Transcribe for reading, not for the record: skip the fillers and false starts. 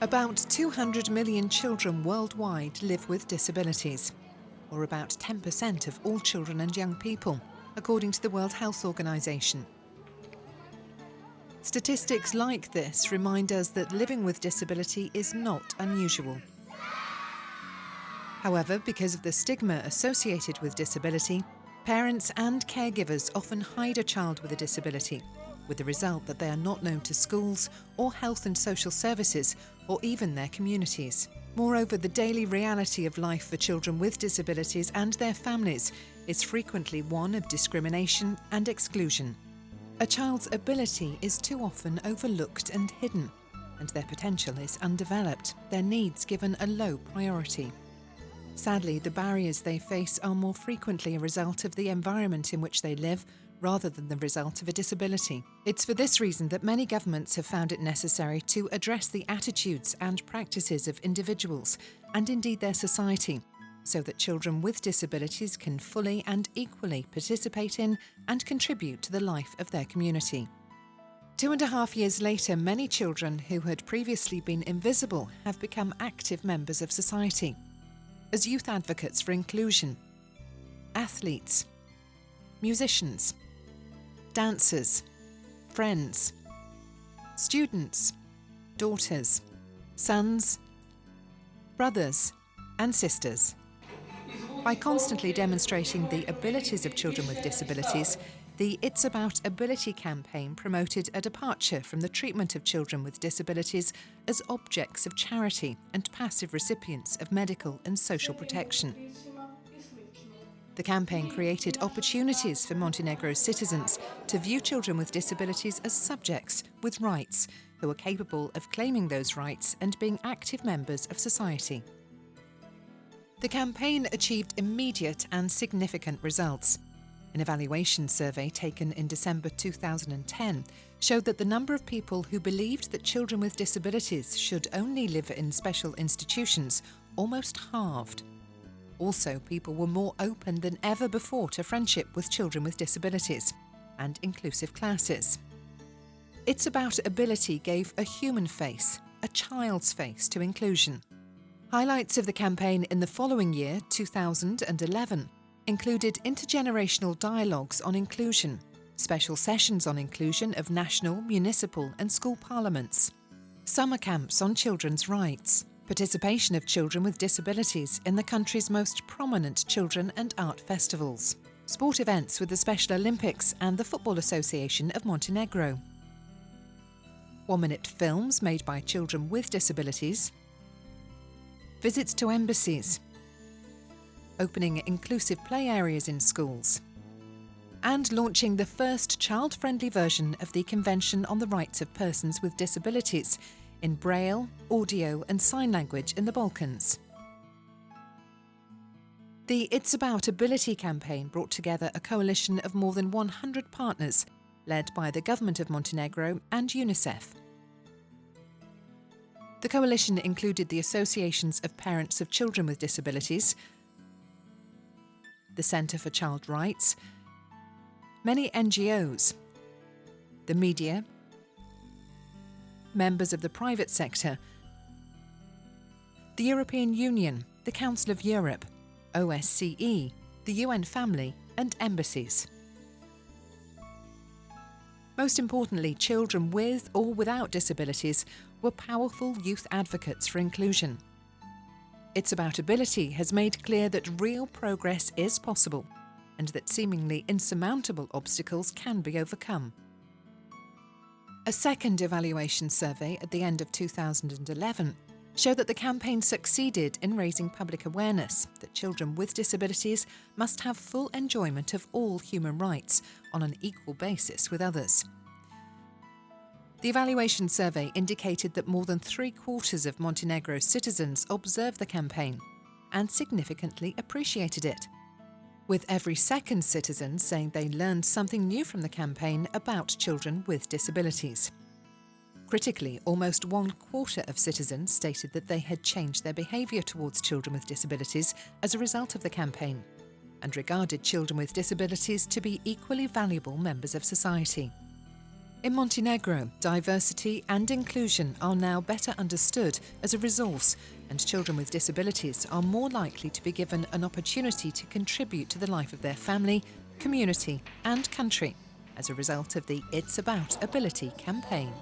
About 200 million children worldwide live with disabilities, or about 10% of all children and young people, according to the World Health Organization. Statistics like this remind us that living with disability is not unusual. However, because of the stigma associated with disability, parents and caregivers often hide a child with a disability, with the result that they are not known to schools or health and social services or even their communities. Moreover, the daily reality of life for children with disabilities and their families is frequently one of discrimination and exclusion. A child's ability is too often overlooked and hidden, and their potential is undeveloped, their needs given a low priority. Sadly, the barriers they face are more frequently a result of the environment in which they live rather than the result of a disability. It's for this reason that many governments have found it necessary to address the attitudes and practices of individuals and indeed their society, so that children with disabilities can fully and equally participate in and contribute to the life of their community. 2.5 years later, many children who had previously been invisible have become active members of society, as youth advocates for inclusion, athletes, musicians, dancers, friends, students, daughters, sons, brothers, and sisters. By constantly demonstrating the abilities of children with disabilities, the It's About Ability campaign promoted a departure from the treatment of children with disabilities as objects of charity and passive recipients of medical and social protection. The campaign created opportunities for Montenegro's citizens to view children with disabilities as subjects with rights who are capable of claiming those rights and being active members of society. The campaign achieved immediate and significant results. An evaluation survey taken in December 2010 showed that the number of people who believed that children with disabilities should only live in special institutions almost halved. Also, people were more open than ever before to friendship with children with disabilities and inclusive classes. It's About Ability gave a human face, a child's face, to inclusion. Highlights of the campaign in the following year, 2011, included intergenerational dialogues on inclusion, special sessions on inclusion of national, municipal and school parliaments, summer camps on children's rights, participation of children with disabilities in the country's most prominent children and art festivals, sport events with the Special Olympics and the Football Association of Montenegro, 1-minute films made by children with disabilities, visits to embassies, opening inclusive play areas in schools, and launching the first child-friendly version of the Convention on the Rights of Persons with Disabilities in Braille, audio and sign language in the Balkans. The It's About Ability campaign brought together a coalition of more than 100 partners, led by the government of Montenegro and UNICEF. The coalition included the associations of parents of children with disabilities, the Centre for Child Rights, many NGOs, the media, members of the private sector, the European Union, the Council of Europe, OSCE, the UN family, and embassies. Most importantly, children with or without disabilities were powerful youth advocates for inclusion. It's About Ability has made clear that real progress is possible and that seemingly insurmountable obstacles can be overcome. A second evaluation survey at the end of 2011 showed that the campaign succeeded in raising public awareness that children with disabilities must have full enjoyment of all human rights on an equal basis with others. The evaluation survey indicated that more than 3/4 of Montenegro's citizens observed the campaign and significantly appreciated it, with every second citizen saying they learned something new from the campaign about children with disabilities. Critically, almost 1/4 of citizens stated that they had changed their behaviour towards children with disabilities as a result of the campaign, and regarded children with disabilities to be equally valuable members of society. In Montenegro, diversity and inclusion are now better understood as a resource, and children with disabilities are more likely to be given an opportunity to contribute to the life of their family, community and country as a result of the It's About Ability campaign.